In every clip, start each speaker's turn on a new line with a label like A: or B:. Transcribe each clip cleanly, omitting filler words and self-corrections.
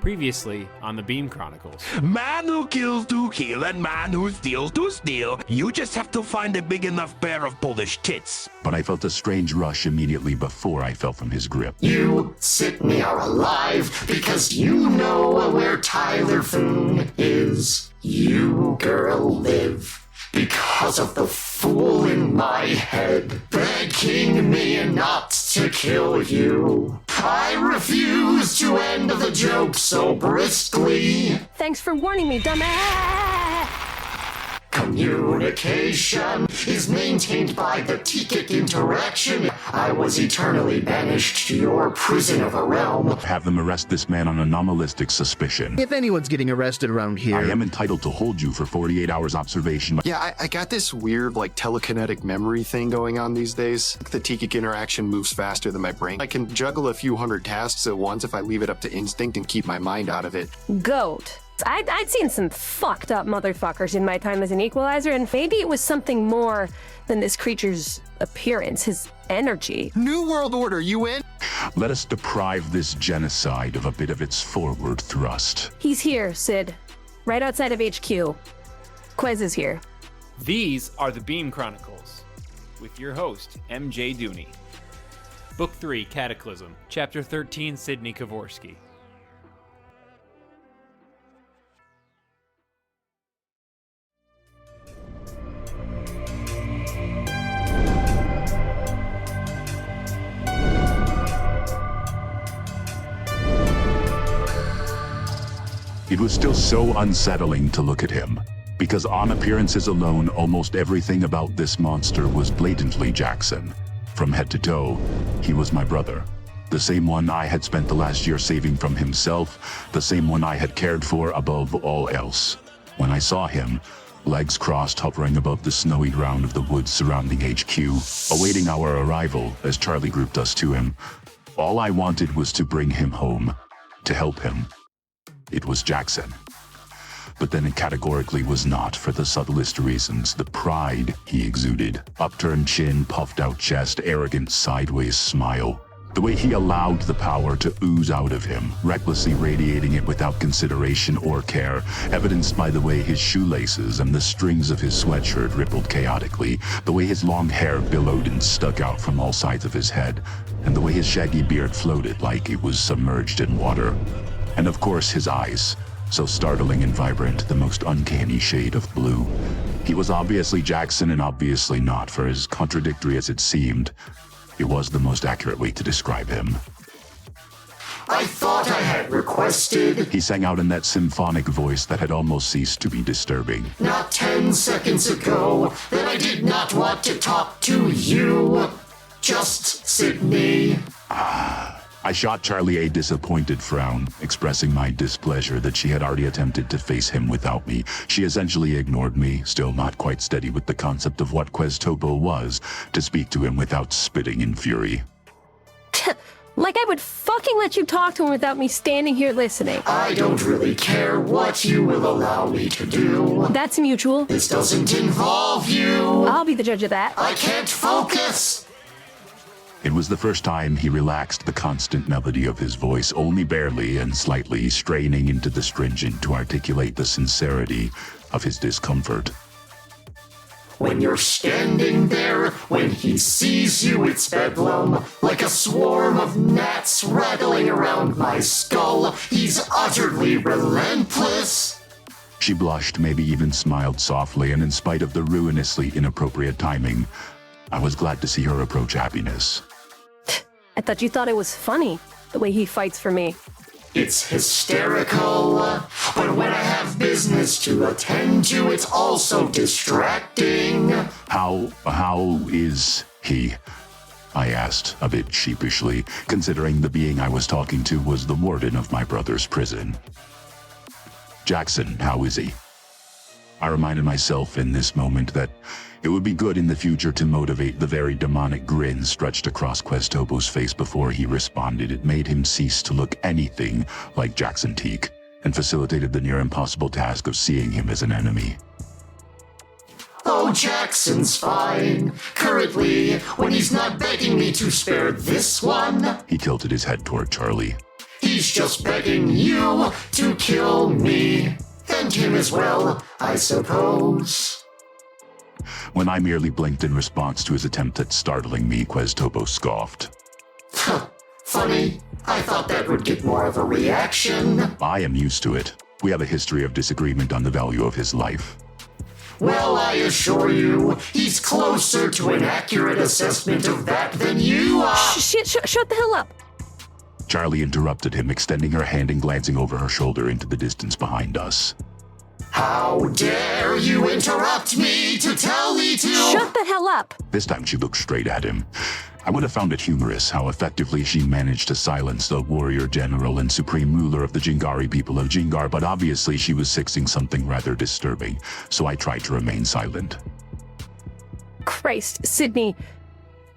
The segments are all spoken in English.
A: Previously on the Beam Chronicles.
B: Man who kills to kill and man who steals to steal. You just have to find a big enough pair of Polish tits.
C: But I felt a strange rush immediately before I fell from his grip.
D: You, Cidney, are alive because you know where Tyler Foon is. You, girl, live because of the fool in my head begging me not to kill you. I refuse to end the joke so briskly.
E: Thanks for warning me, dumbass!
D: Communication is maintained by the Tikik interaction. I was eternally banished to your prison of a realm.
C: Have them arrest this man on anomalistic suspicion.
F: If anyone's getting arrested around here...
C: I am entitled to hold you for 48 hours observation.
G: Yeah, I got this weird, telekinetic memory thing going on these days. The Tikik interaction moves faster than my brain. I can juggle a few hundred tasks at once if I leave it up to instinct and keep my mind out of it.
E: Goat. I'd seen some fucked up motherfuckers in my time as an equalizer, and maybe it was something more than this creature's appearance, his energy.
G: New World Order, you in?
C: Let us deprive this genocide of a bit of its forward thrust.
E: He's here, Cid. Right outside of HQ. Quez is here.
A: These are the Beam Chronicles, with your host, MJ Dooney. Book 3, Cataclysm, Chapter 13, Cidney Kovorski.
C: It was still so unsettling to look at him, because on appearances alone, almost everything about this monster was blatantly Jackson. From head to toe, he was my brother. The same one I had spent the last year saving from himself, the same one I had cared for above all else. When I saw him, legs crossed hovering above the snowy ground of the woods surrounding HQ, awaiting our arrival as Charlie grouped us to him, all I wanted was to bring him home, to help him. It was Jackson. But then it categorically was not, for the subtlest reasons. The pride he exuded. Upturned chin, puffed out chest, arrogant sideways smile. The way he allowed the power to ooze out of him, recklessly radiating it without consideration or care, evidenced by the way his shoelaces and the strings of his sweatshirt rippled chaotically, the way his long hair billowed and stuck out from all sides of his head, and the way his shaggy beard floated like it was submerged in water. And of course his eyes, so startling and vibrant, the most uncanny shade of blue. He was obviously Jackson and obviously not, for as contradictory as it seemed, it was the most accurate way to describe him.
D: I thought I had requested,
C: He sang out in that symphonic voice that had almost ceased to be disturbing.
D: not 10 seconds ago, that I did not want to talk to you. Just Cidney.
C: I shot Charlie a disappointed frown, expressing my displeasure that she had already attempted to face him without me. She essentially ignored me, still not quite steady with the concept of what Queztopo was, to speak to him without spitting in fury.
E: Like I would fucking let you talk to him without me standing here listening.
D: I don't really care what you will allow me to do.
E: That's mutual.
D: This doesn't involve you.
E: I'll be the judge of that.
D: I can't focus.
C: It was the first time he relaxed the constant melody of his voice, only barely and slightly, straining into the stringent to articulate the sincerity of his discomfort.
D: When you're standing there, when he sees you, it's bedlam. Like a swarm of gnats rattling around my skull, he's utterly relentless.
C: She blushed, maybe even smiled softly, and in spite of the ruinously inappropriate timing, I was glad to see her approach happiness.
E: I thought you thought it was funny, the way he fights for me.
D: It's hysterical, but when I have business to attend to, it's also distracting.
C: How is he? I asked, a bit sheepishly, considering the being I was talking to was the warden of my brother's prison. Jackson, how is he? I reminded myself in this moment that it would be good in the future to motivate the very demonic grin stretched across Queztopo's face before he responded. It made him cease to look anything like Jackson Teak, and facilitated the near impossible task of seeing him as an enemy.
D: Oh, Jackson's fine. Currently, when he's not begging me to spare this one.
C: He tilted his head toward Charlie.
D: He's just begging you to kill me. And him as well, I suppose.
C: When I merely blinked in response to his attempt at startling me, Queztopo scoffed.
D: Funny. I thought that would get more of a reaction.
C: I am used to it. We have a history of disagreement on the value of his life.
D: Well, I assure you, he's closer to an accurate assessment of that than you are.
E: Shut the hell up.
C: Charlie interrupted him, extending her hand and glancing over her shoulder into the distance behind us.
D: How dare you interrupt me to tell me to—
E: Shut the hell up.
C: This time she looked straight at him. I would have found it humorous how effectively she managed to silence the warrior general and supreme ruler of the Jingari people of Jingar, but obviously she was sensing something rather disturbing, so I tried to remain silent.
E: Christ, Cidney.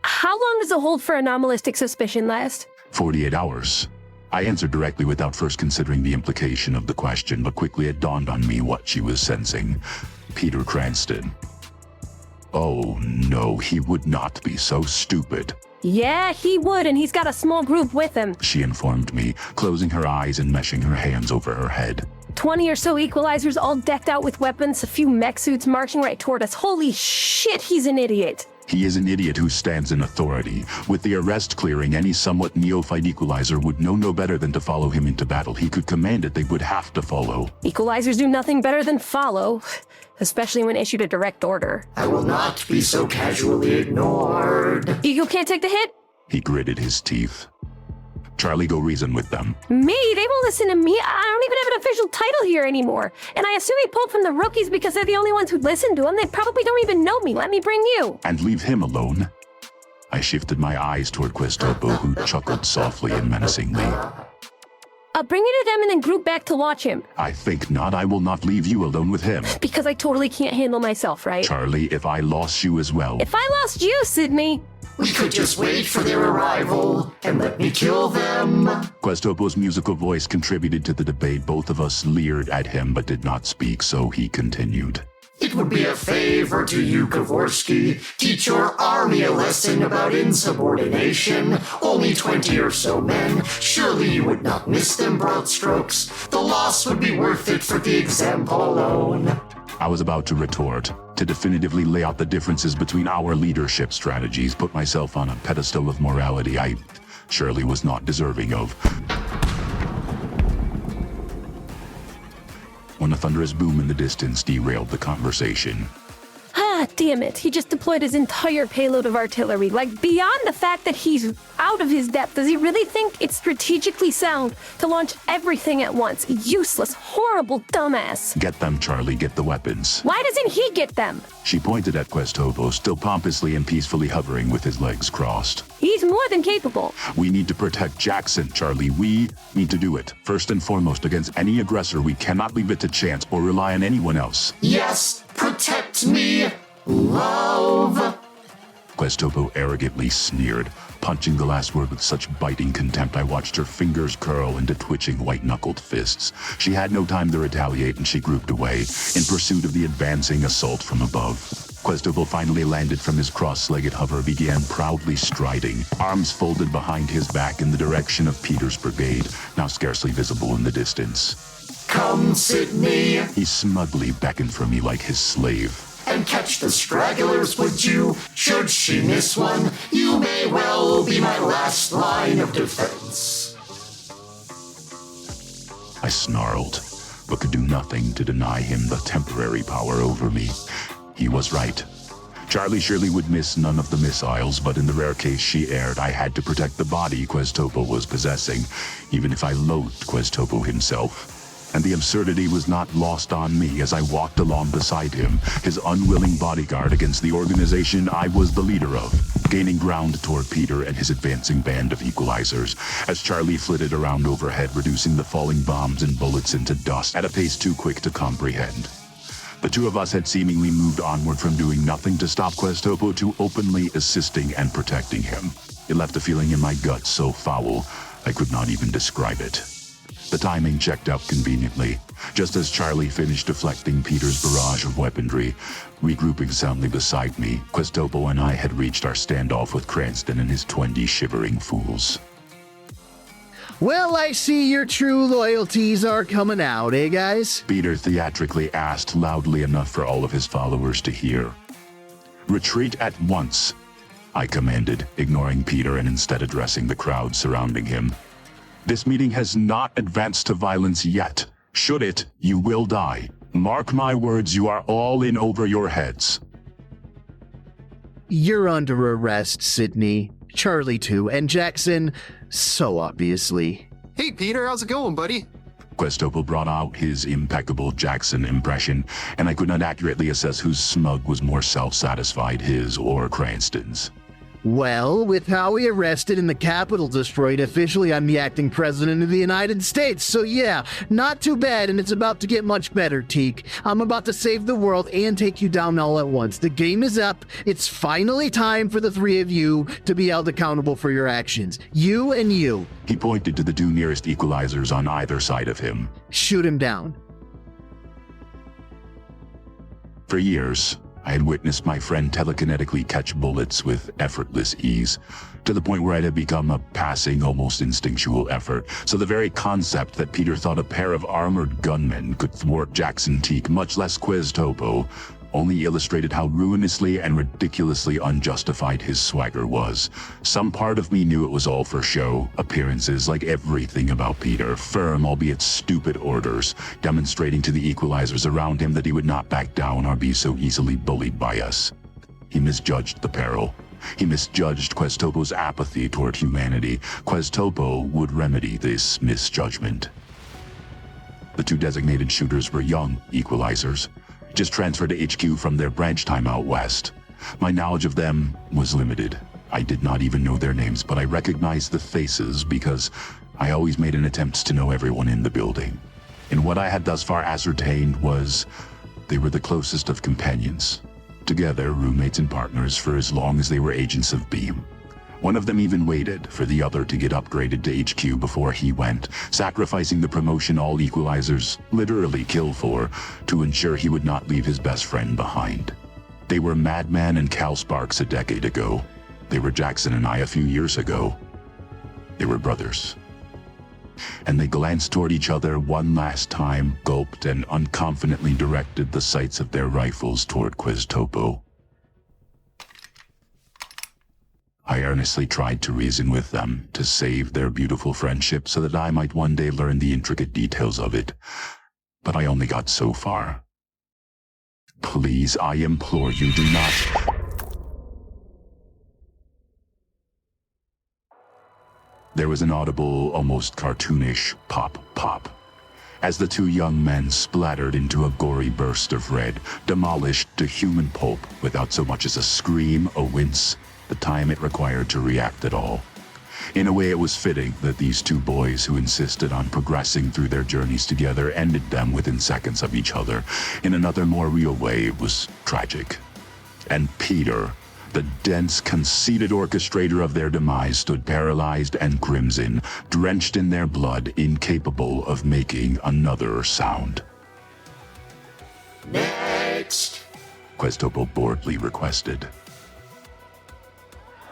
E: How long does a hold for anomalistic suspicion last?
C: 48 hours. I answered directly without first considering the implication of the question, but quickly it dawned on me what she was sensing. Peter Cranston. Oh no, he would not be so stupid.
E: Yeah, he would, and he's got a small group with him.
C: She informed me, closing her eyes and meshing her hands over her head.
E: 20 or so equalizers all decked out with weapons, a few mech suits marching right toward us. Holy shit, he's an idiot.
C: He is an idiot who stands in authority. With the arrest clearing, any somewhat neophyte equalizer would know no better than to follow him into battle. He could command it, they would have to follow.
E: Equalizers do nothing better than follow, especially when issued a direct order.
D: I will not be so casually ignored.
E: You can't take the hit?
C: He gritted his teeth. Charlie, go reason with them.
E: Me? They won't listen to me. I don't even have an official title here anymore. And I assume he pulled from the rookies because they're the only ones who'd listen to him. They probably don't even know me. Let me bring you.
C: And leave him alone. I shifted my eyes toward Queztopo, who chuckled softly and menacingly.
E: Bring you to them and then group back to watch him.
C: I think not. I will not leave you alone with him.
E: Because I totally can't handle myself, right?
C: Charlie, if I lost you as well.
E: If I lost you, Cidney.
D: We could just wait for their arrival and let me kill them.
C: Queztopo's musical voice contributed to the debate. Both of us leered at him but did not speak, so he continued.
D: It would be a favor to you, Kovorski. Teach your army a lesson about insubordination. Only 20 or so men. Surely you would not miss them, broad strokes. The loss would be worth it for the example alone.
C: I was about to retort, to definitively lay out the differences between our leadership strategies, put myself on a pedestal of morality I surely was not deserving of. When a thunderous boom in the distance derailed the conversation.
E: Ah, damn it. He just deployed his entire payload of artillery. Like, beyond the fact that he's out of his depth, does he really think it's strategically sound to launch everything at once? Useless, horrible dumbass.
C: Get them, Charlie, get the weapons.
E: Why doesn't he get them?
C: She pointed at Queztopo, still pompously and peacefully hovering with his legs crossed.
E: He's more than capable.
C: We need to protect Jackson, Charlie. We need to do it. First and foremost, against any aggressor, we cannot leave it to chance or rely on anyone else.
D: Yes, protect me, love.
C: Queztopo arrogantly sneered, punching the last word with such biting contempt I watched her fingers curl into twitching white-knuckled fists. She had no time to retaliate and she grouped away, in pursuit of the advancing assault from above. Queztopo finally landed from his cross-legged hover, began proudly striding, arms folded behind his back in the direction of Peter's brigade, now scarcely visible in the distance.
D: Come, Cidney.
C: He smugly beckoned for me like his slave.
D: And catch the stragglers, would you? Should she miss one, you may well be my last line of defense.
C: I snarled, but could do nothing to deny him the temporary power over me. He was right. Charlie surely would miss none of the missiles, but in the rare case she erred, I had to protect the body Queztopo was possessing, even if I loathed Queztopo himself. And the absurdity was not lost on me as I walked along beside him, his unwilling bodyguard against the organization I was the leader of, gaining ground toward Peter and his advancing band of equalizers, as Charlie flitted around overhead, reducing the falling bombs and bullets into dust at a pace too quick to comprehend. The two of us had seemingly moved onward from doing nothing to stop Queztopo to openly assisting and protecting him. It left a feeling in my gut so foul, I could not even describe it. The timing checked out conveniently, just as Charlie finished deflecting Peter's barrage of weaponry. Regrouping soundly beside me, Queztopo and I had reached our standoff with Cranston and his 20 shivering fools.
F: Well, I see your true loyalties are coming out, eh, guys?
C: Peter theatrically asked loudly enough for all of his followers to hear. Retreat at once, I commanded, ignoring Peter and instead addressing the crowd surrounding him. This meeting has not advanced to violence yet. Should it, you will die. Mark my words, you are all in over your heads.
F: You're under arrest, Cidney. Charlie too, and Jackson, so obviously.
G: Hey, Peter, how's it going, buddy?
C: Queztopo brought out his impeccable Jackson impression, and I could not accurately assess whose smug was more self-satisfied, his or Cranston's.
F: Well, with Howie arrested and the Capitol destroyed, officially I'm the acting president of the United States, so yeah, not too bad, and it's about to get much better, Teak. I'm about to save the world and take you down all at once. The game is up. It's finally time for the three of you to be held accountable for your actions. You and you.
C: He pointed to the two nearest equalizers on either side of him.
F: Shoot him down.
C: For years, I had witnessed my friend telekinetically catch bullets with effortless ease, to the point where it had become a passing, almost instinctual effort. So the very concept that Peter thought a pair of armored gunmen could thwart Jackson Teak, much less Queztopo, only illustrated how ruinously and ridiculously unjustified his swagger was. Some part of me knew it was all for show, appearances, like everything about Peter, firm albeit stupid orders, demonstrating to the equalizers around him that he would not back down or be so easily bullied by us. He misjudged the peril. He misjudged Queztopo's apathy toward humanity. Queztopo would remedy this misjudgment. The two designated shooters were young equalizers, just transferred to HQ from their branch time out west. My knowledge of them was limited. I did not even know their names, but I recognized the faces because I always made an attempt to know everyone in the building. And what I had thus far ascertained was they were the closest of companions. Together, roommates and partners for as long as they were agents of Beam. One of them even waited for the other to get upgraded to HQ before he went, sacrificing the promotion all equalizers literally kill for to ensure he would not leave his best friend behind. They were Madman and Cal Sparks a decade ago. They were Jackson and I a few years ago. They were brothers. And they glanced toward each other one last time, gulped, and unconfidently directed the sights of their rifles toward Queztopo. I earnestly tried to reason with them, to save their beautiful friendship so that I might one day learn the intricate details of it. But I only got so far. Please, I implore you, do not... There was an audible, almost cartoonish pop-pop, as the two young men splattered into a gory burst of red, demolished to human pulp without so much as a scream, a wince, the time it required to react at all. In a way, it was fitting that these two boys who insisted on progressing through their journeys together ended them within seconds of each other. In another, more real way, it was tragic. And Peter, the dense, conceited orchestrator of their demise, stood paralyzed and crimson, drenched in their blood, incapable of making another sound.
D: Next!
C: Queztopo boredly requested.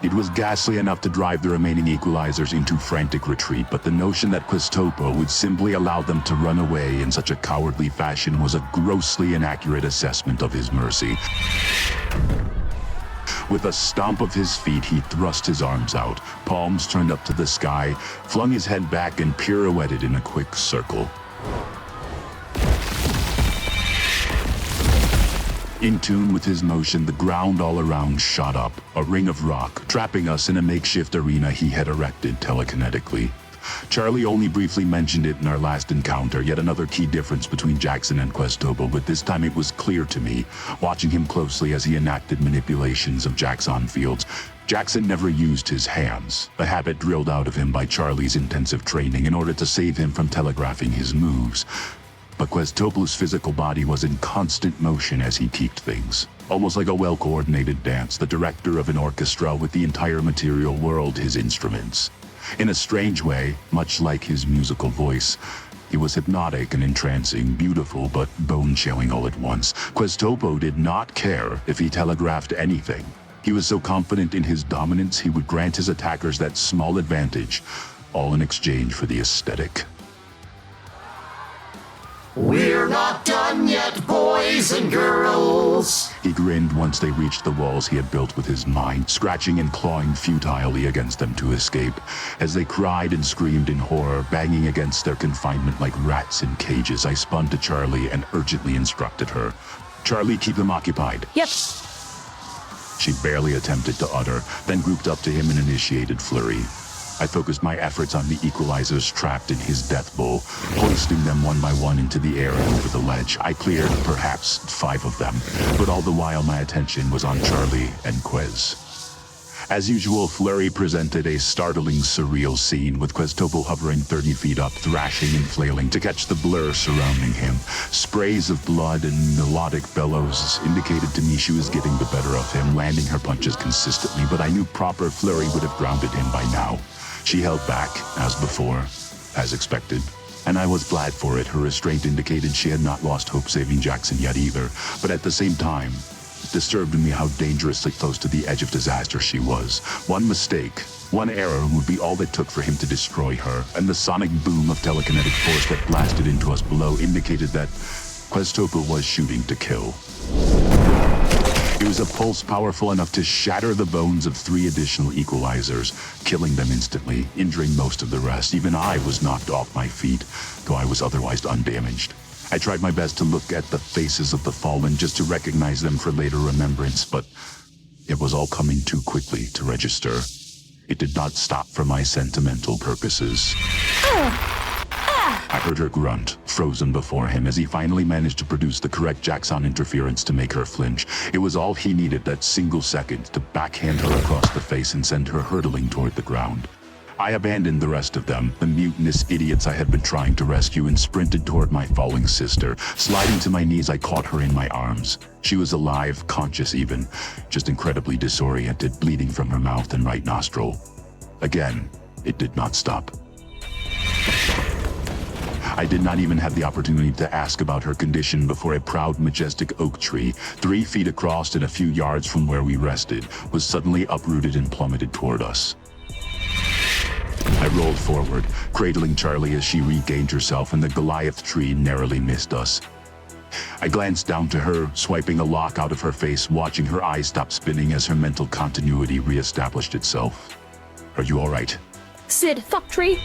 C: It was ghastly enough to drive the remaining equalizers into frantic retreat, but the notion that Queztopo would simply allow them to run away in such a cowardly fashion was a grossly inaccurate assessment of his mercy. With a stomp of his feet, he thrust his arms out, palms turned up to the sky, flung his head back, and pirouetted in a quick circle. In tune with his motion, the ground all around shot up, a ring of rock, trapping us in a makeshift arena he had erected telekinetically. Charlie only briefly mentioned it in our last encounter, yet another key difference between Jackson and Queztopo, but this time it was clear to me, watching him closely as he enacted manipulations of Jackson fields. Jackson never used his hands, a habit drilled out of him by Charlie's intensive training in order to save him from telegraphing his moves. But Queztopo's physical body was in constant motion as he peaked things, almost like a well-coordinated dance, the director of an orchestra with the entire material world his instruments. In a strange way, much like his musical voice, he was hypnotic and entrancing, beautiful but bone-chilling all at once. Queztopo did not care if he telegraphed anything. He was so confident in his dominance he would grant his attackers that small advantage, all in exchange for the aesthetic.
D: We're not done yet, boys and girls.
C: He grinned once they reached the walls he had built with his mind, scratching and clawing futilely against them to escape. As they cried and screamed in horror, banging against their confinement like rats in cages, I spun to Charlie and urgently instructed her. "Charlie, keep them occupied."
E: Yep.
C: She barely attempted to utter, then grouped up to him and initiated flurry. I focused my efforts on the equalizers trapped in his death bowl, hoisting them one by one into the air and over the ledge. I cleared perhaps 5 of them, but all the while my attention was on Charlie and Quez. As usual, Flurry presented a startling, surreal scene, with Queztopo hovering 30 feet up, thrashing and flailing to catch the blur surrounding him. Sprays of blood and melodic bellows indicated to me she was getting the better of him, landing her punches consistently, but I knew proper Flurry would have grounded him by now. She held back, as before, as expected, and I was glad for it. Her restraint indicated she had not lost hope saving Jackson yet either, but at the same time, it disturbed me how dangerously close to the edge of disaster she was. One mistake, one error would be all it took for him to destroy her, and the sonic boom of telekinetic force that blasted into us below indicated that Queztopo was shooting to kill. It was a pulse powerful enough to shatter the bones of 3 additional equalizers, killing them instantly, injuring most of the rest. Even I was knocked off my feet, though I was otherwise undamaged. I tried my best to look at the faces of the fallen just to recognize them for later remembrance, but it was all coming too quickly to register. It did not stop for my sentimental purposes. I heard her grunt, frozen before him, as he finally managed to produce the correct Jackson interference to make her flinch. It was all he needed, that single second, to backhand her across the face and send her hurtling toward the ground. I abandoned the rest of them, the mutinous idiots I had been trying to rescue, and sprinted toward my falling sister. Sliding to my knees, I caught her in my arms. She was alive, conscious even, just incredibly disoriented, bleeding from her mouth and right nostril. Again, it did not stop. I did not even have the opportunity to ask about her condition before a proud, majestic oak tree, 3 feet across and a few yards from where we rested, was suddenly uprooted and plummeted toward us. I rolled forward, cradling Charlie as she regained herself, and the Goliath tree narrowly missed us. I glanced down to her, swiping a lock out of her face, watching her eyes stop spinning as her mental continuity reestablished itself. "Are you all right?"
E: Cid, fuck tree.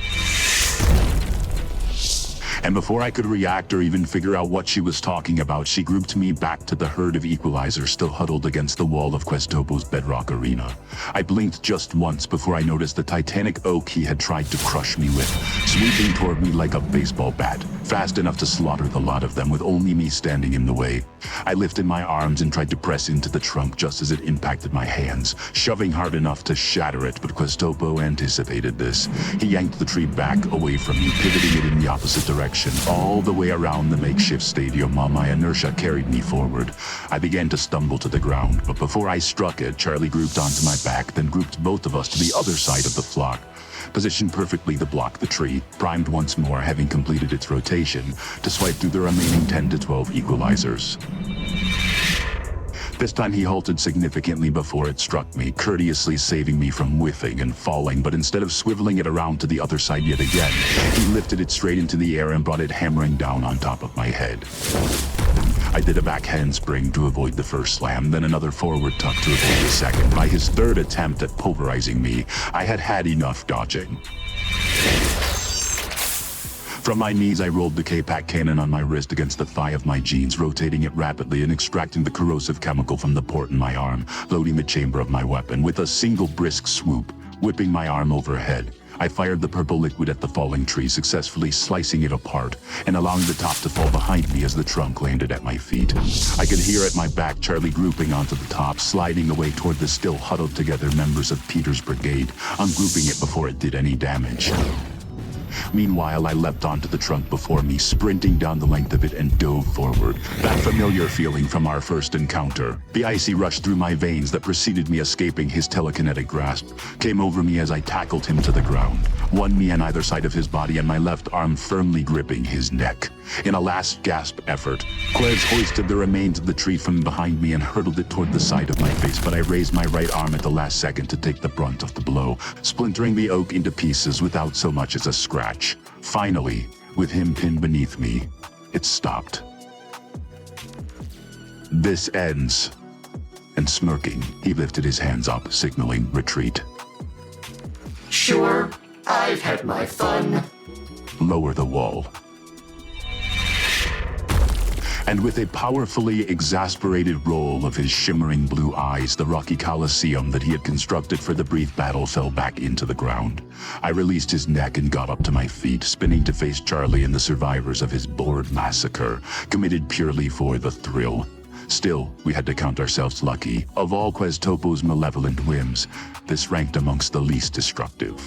C: And before I could react or even figure out what she was talking about, she grouped me back to the herd of equalizers still huddled against the wall of Queztopo's bedrock arena. I blinked just once before I noticed the titanic oak he had tried to crush me with, sweeping toward me like a baseball bat, fast enough to slaughter the lot of them with only me standing in the way. I lifted my arms and tried to press into the trunk just as it impacted my hands, shoving hard enough to shatter it, but Queztopo anticipated this. He yanked the tree back away from me, pivoting it in the opposite direction, all the way around the makeshift stadium while my inertia carried me forward. I began to stumble to the ground, but before I struck it, Charlie grouped onto my back, then grouped both of us to the other side of the flock, positioned perfectly to block the tree, primed once more, having completed its rotation, to swipe through the remaining 10 to 12 equalizers. This time he halted significantly before it struck me, courteously saving me from whiffing and falling, but instead of swiveling it around to the other side yet again, he lifted it straight into the air and brought it hammering down on top of my head. I did a back handspring to avoid the first slam, then another forward tuck to avoid the second. By his third attempt at pulverizing me, I had had enough dodging. From my knees, I rolled the K-Pack cannon on my wrist against the thigh of my jeans, rotating it rapidly and extracting the corrosive chemical from the port in my arm, loading the chamber of my weapon. With a single brisk swoop, whipping my arm overhead, I fired the purple liquid at the falling tree, successfully slicing it apart and allowing the top to fall behind me as the trunk landed at my feet. I could hear at my back Charlie grouping onto the top, sliding away toward the still huddled together members of Peter's brigade, ungrouping it before it did any damage. Meanwhile, I leapt onto the trunk before me, sprinting down the length of it and dove forward. That familiar feeling from our first encounter. The icy rush through my veins that preceded me escaping his telekinetic grasp came over me as I tackled him to the ground, one knee on either side of his body and my left arm firmly gripping his neck. In a last gasp effort, Quez hoisted the remains of the tree from behind me and hurtled it toward the side of my face, but I raised my right arm at the last second to take the brunt of the blow, splintering the oak into pieces without so much as a scratch. Finally, with him pinned beneath me, it stopped. This ends. And smirking, he lifted his hands up, signaling retreat.
D: Sure, I've had my fun.
C: Lower the wall. And with a powerfully exasperated roll of his shimmering blue eyes, the rocky coliseum that he had constructed for the brief battle fell back into the ground. I released his neck and got up to my feet, spinning to face Charlie and the survivors of his bored massacre, committed purely for the thrill. Still, we had to count ourselves lucky. Of all Queztopo's malevolent whims, this ranked amongst the least destructive.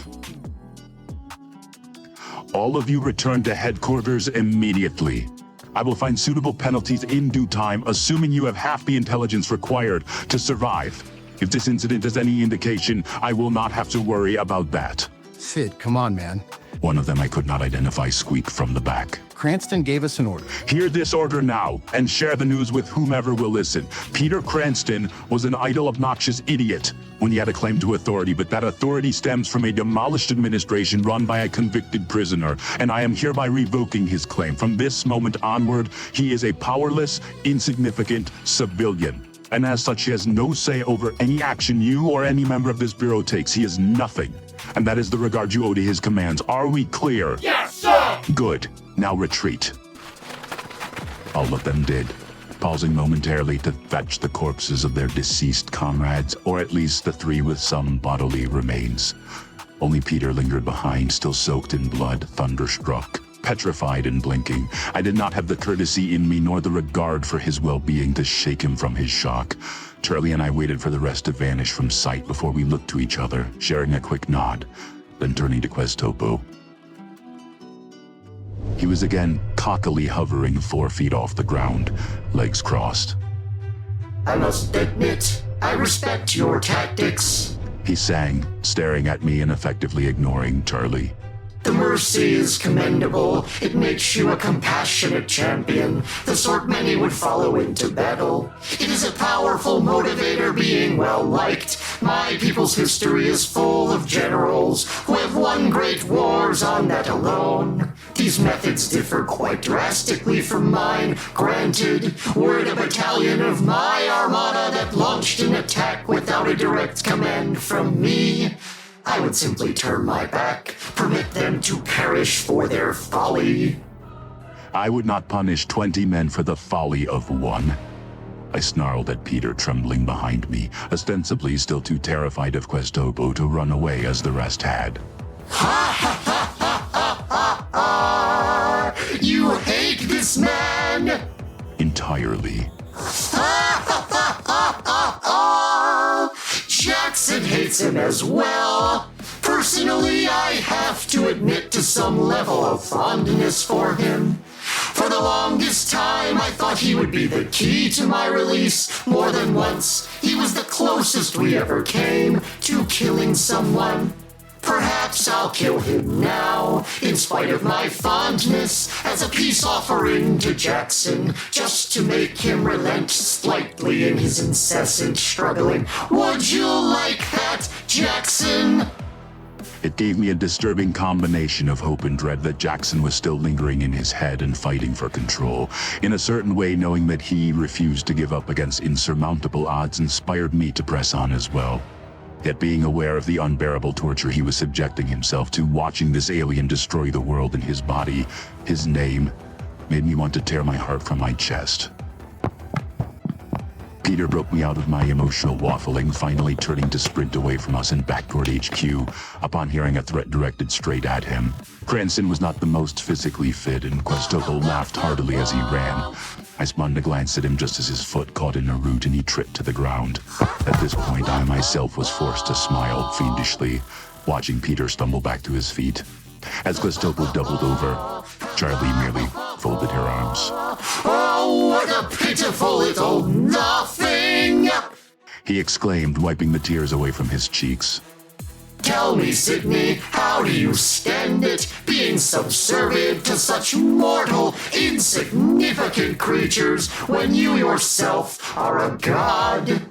C: All of you return to headquarters immediately. I will find suitable penalties in due time, assuming you have half the intelligence required to survive. If this incident is any indication, I will not have to worry about that.
H: Sid, come on, man.
C: One of them I could not identify squeaked from the back.
H: Cranston gave us an order.
C: Hear this order now, and share the news with whomever will listen. Peter Cranston was an idle, obnoxious idiot when he had a claim to authority, but that authority stems from a demolished administration run by a convicted prisoner, and I am hereby revoking his claim. From this moment onward, he is a powerless, insignificant civilian. And as such, he has no say over any action you or any member of this bureau takes. He is nothing. And that is the regard you owe to his commands. Are we clear?
D: Yes, sir!
C: Good. Now retreat. All of them did, pausing momentarily to fetch the corpses of their deceased comrades, or at least the three with some bodily remains. Only Peter lingered behind, still soaked in blood, thunderstruck, petrified and blinking. I did not have the courtesy in me nor the regard for his well-being to shake him from his shock. Charlie and I waited for the rest to vanish from sight before we looked to each other, sharing a quick nod, then turning to Queztopo. He was again cockily hovering 4 feet off the ground, legs crossed.
D: I must admit, I respect your tactics.
C: He sang, staring at me and effectively ignoring Charlie.
D: The mercy is commendable. It makes you a compassionate champion, the sort many would follow into battle. It is a powerful motivator being well-liked. My people's history is full of generals who have won great wars on that alone. These methods differ quite drastically from mine. Granted, were it a battalion of my armada that launched an attack without a direct command from me, I would simply turn my back, permit them to perish for their folly.
C: I would not punish 20 men for the folly of one. I snarled at Peter, trembling behind me, ostensibly still too terrified of Queztopo to run away as the rest had.
D: Ha ha ha ha ha ha ha! You hate this man?
C: Entirely.
D: Ha ha ha ha ha ha! Jackson hates him as well. Personally, I have to admit to some level of fondness for him. For the longest time, I thought he would be the key to my release. More than once, he was the closest we ever came to killing someone. Perhaps I'll kill him now, in spite of my fondness, as a peace offering to Jackson, just to make him relent slightly in his incessant struggling. Would you like that, Jackson?
C: It gave me a disturbing combination of hope and dread that Jackson was still lingering in his head and fighting for control. In a certain way, knowing that he refused to give up against insurmountable odds inspired me to press on as well. Yet being aware of the unbearable torture he was subjecting himself to, watching this alien destroy the world and his body, his name, made me want to tear my heart from my chest. Peter broke me out of my emotional waffling, finally turning to sprint away from us and back toward HQ upon hearing a threat directed straight at him. Cranston was not the most physically fit, and Queztopo laughed heartily as he ran. I spun to glance at him just as his foot caught in a root and he tripped to the ground. At this point, I myself was forced to smile fiendishly, watching Peter stumble back to his feet. As Queztopo doubled over, Charlie merely folded her arms.
D: Oh, what a pitiful little nothing!
C: He exclaimed, wiping the tears away from his cheeks.
D: Tell me, Cidney, how do you stand it, being subservient to such mortal, insignificant creatures when you yourself are a god?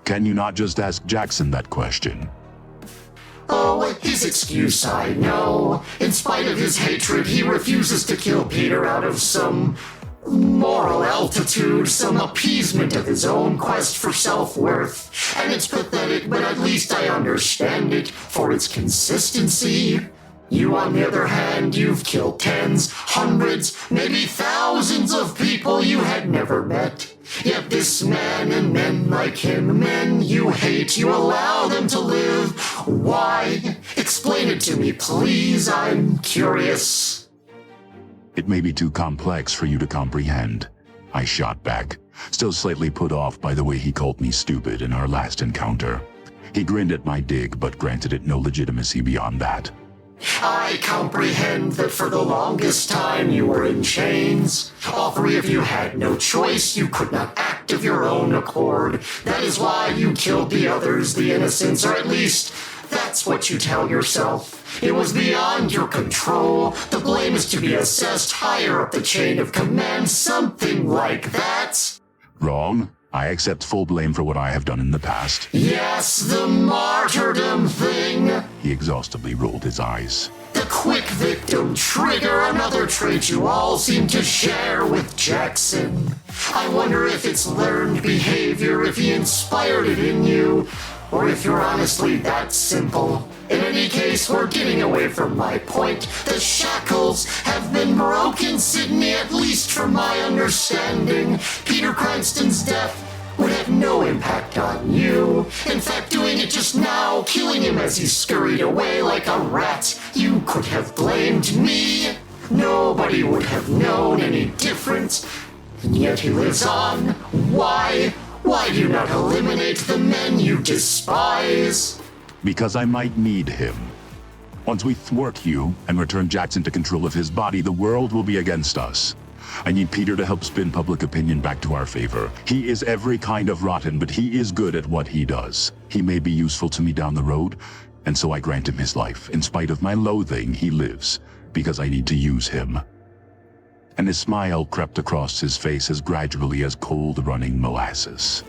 C: Can you not just ask Jackson that question?
D: Oh, his excuse, I know. In spite of his hatred, he refuses to kill Peter out of some moral altitude, some appeasement of his own quest for self-worth. And it's pathetic, but at least I understand it for its consistency. You, on the other hand, you've killed tens, hundreds, maybe thousands of people you had never met. Yet this man and men like him, men you hate, you allow them to live. Why? Explain it to me, please. I'm curious.
C: It may be too complex for you to comprehend. I shot back, still slightly put off by the way he called me stupid in our last encounter. He grinned at my dig, but granted it no legitimacy beyond that.
D: I comprehend that for the longest time you were in chains. All three of you had no choice. You could not act of your own accord. That is why you killed the others, the innocents, or at least that's what you tell yourself. It was beyond your control. The blame is to be assessed higher up the chain of command, something like that.
C: Wrong. I accept full blame for what I have done in the past.
D: Yes, the martyrdom thing.
C: He exhaustively rolled his eyes.
D: The quick victim trigger, another trait you all seem to share with Jackson. I wonder if it's learned behavior, if he inspired it in you, or if you're honestly that simple. In any case, we're getting away from my point. The shackles have been broken, Cidney, at least from my understanding. Peter Cranston's death would have no impact on you. In fact, doing it just now, killing him as he scurried away like a rat, you could have blamed me. Nobody would have known any different. And yet he lives on. Why? Why do you not eliminate the men you despise?
C: Because I might need him. Once we thwart you and return Jackson to control of his body, the world will be against us. I need Peter to help spin public opinion back to our favor. He is every kind of rotten, but he is good at what he does. He may be useful to me down the road, and so I grant him his life. In spite of my loathing, he lives, because I need to use him. And his smile crept across his face as gradually as cold running molasses.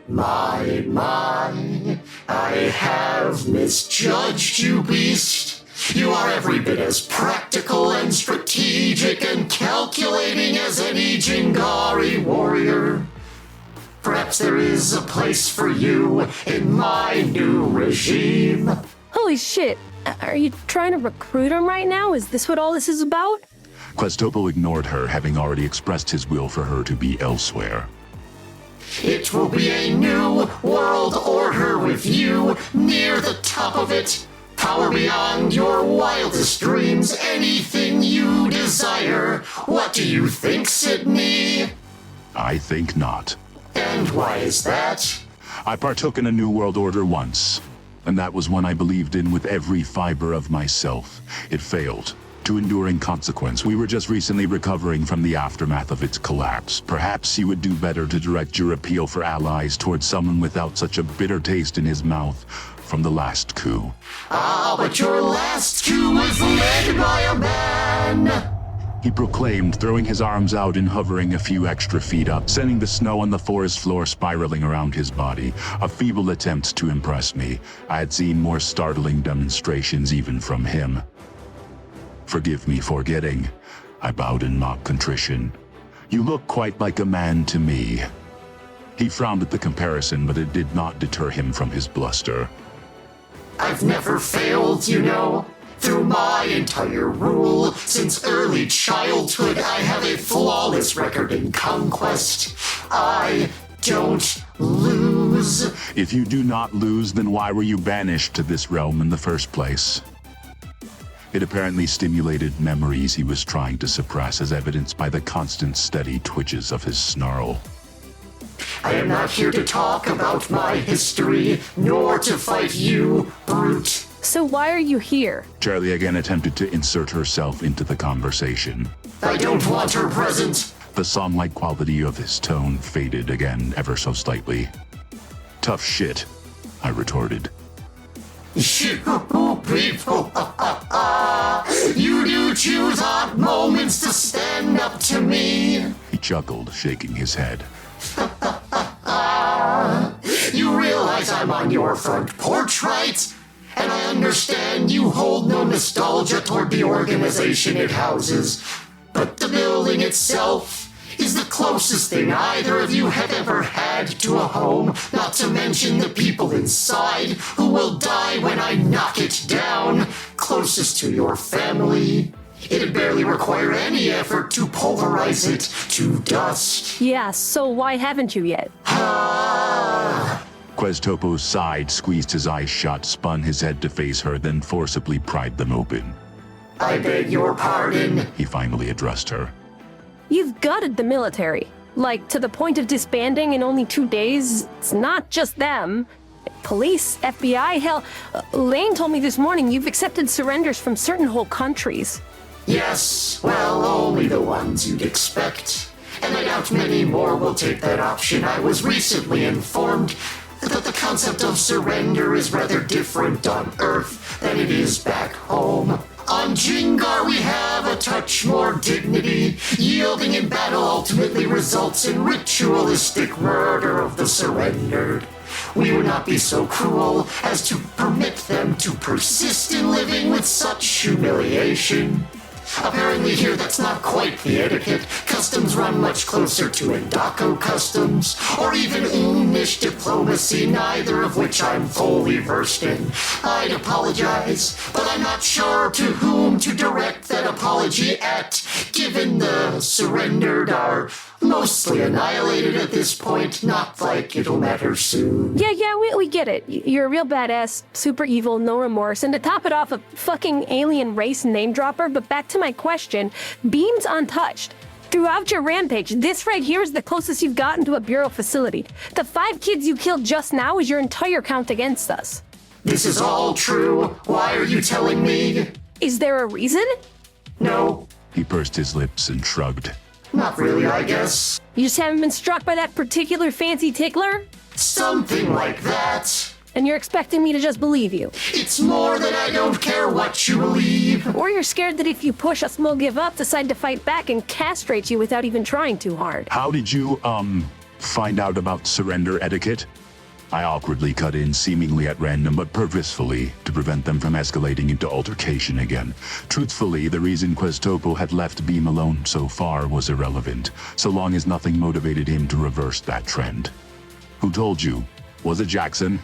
D: My, I have misjudged you, beast. You are every bit as practical and strategic and calculating as any Jingari warrior. Perhaps there is a place for you in my new regime.
E: Holy shit. Are you trying to recruit him right now? Is this what all this is about?
C: Queztopo ignored her, having already expressed his will for her to be elsewhere.
D: It will be a new world order with you near the top of it. Power beyond your wildest dreams, anything you desire. What do you think, Cidney?
C: I think not.
D: And why is that?
C: I partook in a new world order once, and that was one I believed in with every fiber of myself. It failed. To enduring consequence. We were just recently recovering from the aftermath of its collapse. Perhaps you would do better to direct your appeal for allies towards someone without such a bitter taste in his mouth from the last coup.
D: Ah, but your last coup was led by a man!
C: He proclaimed, throwing his arms out and hovering a few extra feet up, sending the snow on the forest floor spiraling around his body. A feeble attempt to impress me. I had seen more startling demonstrations even from him. Forgive me for forgetting. I bowed in mock contrition. You look quite like a man to me. He frowned at the comparison, but it did not deter him from his bluster.
D: I've never failed, you know. Through my entire rule, since early childhood, I have a flawless record in conquest. I don't lose.
C: If you do not lose, then why were you banished to this realm in the first place? It apparently stimulated memories he was trying to suppress, as evidenced by the constant steady twitches of his snarl.
D: I am not here to talk about my history, nor to fight you, brute.
E: So why are you here?
C: Charlie again attempted to insert herself into the conversation.
D: I don't want her present.
C: The song-like quality of his tone faded again ever so slightly. Tough shit, I retorted.
D: You people, you do choose odd moments to stand up to me.
C: He chuckled, shaking his head.
D: You realize I'm on your front porch, right? And I understand you hold no nostalgia toward the organization it houses. But the building itself is the closest thing either of you have ever had to a home, not to mention the people inside who will die when I knock it down. Closest to your family. It'd barely require any effort to pulverize it to dust.
E: Yeah, so why haven't you yet?
C: Queztopo sighed, squeezed his eyes shut, spun his head to face her, then forcibly pried them open.
D: I beg your pardon.
C: He finally addressed her.
E: You've gutted the military. Like, to the point of disbanding in only 2 days. It's not just them. Police, FBI, hell, Lane told me this morning you've accepted surrenders from certain whole countries.
D: Yes, well, only the ones you'd expect. And I doubt many more will take that option. I was recently informed that the concept of surrender is rather different on Earth than it is back home. On Jingar we have a touch more dignity. Yielding in battle ultimately results in ritualistic murder of the surrendered. We would not be so cruel as to permit them to persist in living with such humiliation. Apparently here that's not quite the etiquette. Customs run much closer to Endako customs, or even Unish diplomacy, neither of which I'm fully versed in. I'd apologize, but I'm not sure to whom to direct that apology at, given the surrendered are mostly annihilated at this point, not like it'll matter soon.
E: Yeah, we get it. You're a real badass, super evil, no remorse, and to top it off, a fucking alien race name dropper. But back to my question, Beam's untouched. Throughout your rampage, this right here is the closest you've gotten to a Bureau facility. The 5 kids you killed just now is your entire count against us.
D: This is all true. Why are you telling me?
E: Is there a reason?
D: No,
C: He pursed his lips and shrugged.
D: not really, I guess.
E: You just haven't been struck by that particular fancy tickler?
D: Something like that.
E: And you're expecting me to just believe you?
D: It's more that I don't care what you believe.
E: Or you're scared that if you push us, we'll give up, decide to fight back, and castrate you without even trying too hard.
C: How did you, find out about surrender etiquette? I awkwardly cut in, seemingly at random but purposefully, to prevent them from escalating into altercation again. Truthfully, the reason Queztopo had left Beam alone so far was irrelevant, so long as nothing motivated him to reverse that trend. Who told you? Was it Jackson?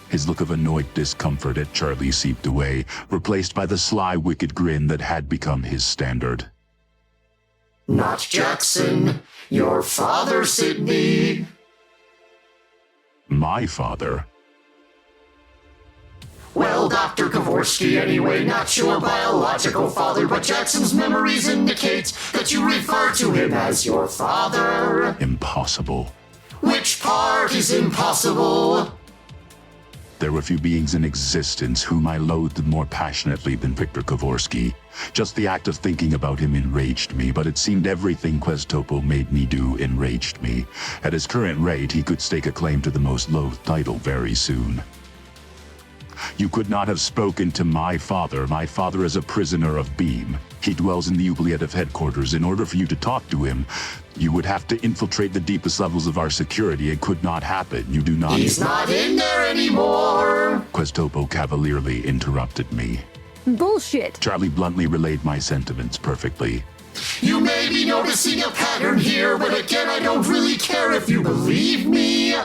C: His look of annoyed discomfort at Charlie seeped away, replaced by the sly, wicked grin that had become his standard.
D: Not Jackson. Your father, Cidney.
C: My father?
D: Well, Dr. Kovorski, anyway, not your biological father, but Jackson's memories indicate that you refer to him as your father.
C: Impossible.
D: Which part is impossible?
C: There were few beings in existence whom I loathed more passionately than Victor Kovorski. Just the act of thinking about him enraged me, but it seemed everything Queztopo made me do enraged me. At his current rate, he could stake a claim to the most loathed title very soon. You could not have spoken to my father. My father is a prisoner of Beam. He dwells in the oubliette of headquarters. In order for you to talk to him, you would have to infiltrate the deepest levels of our security. It could not happen. You do not—
D: He's not in there anymore.
C: Queztopo cavalierly interrupted me.
E: Bullshit.
C: Charlie bluntly relayed my sentiments perfectly.
D: You may be noticing a pattern here, but again, I don't really care if you believe me.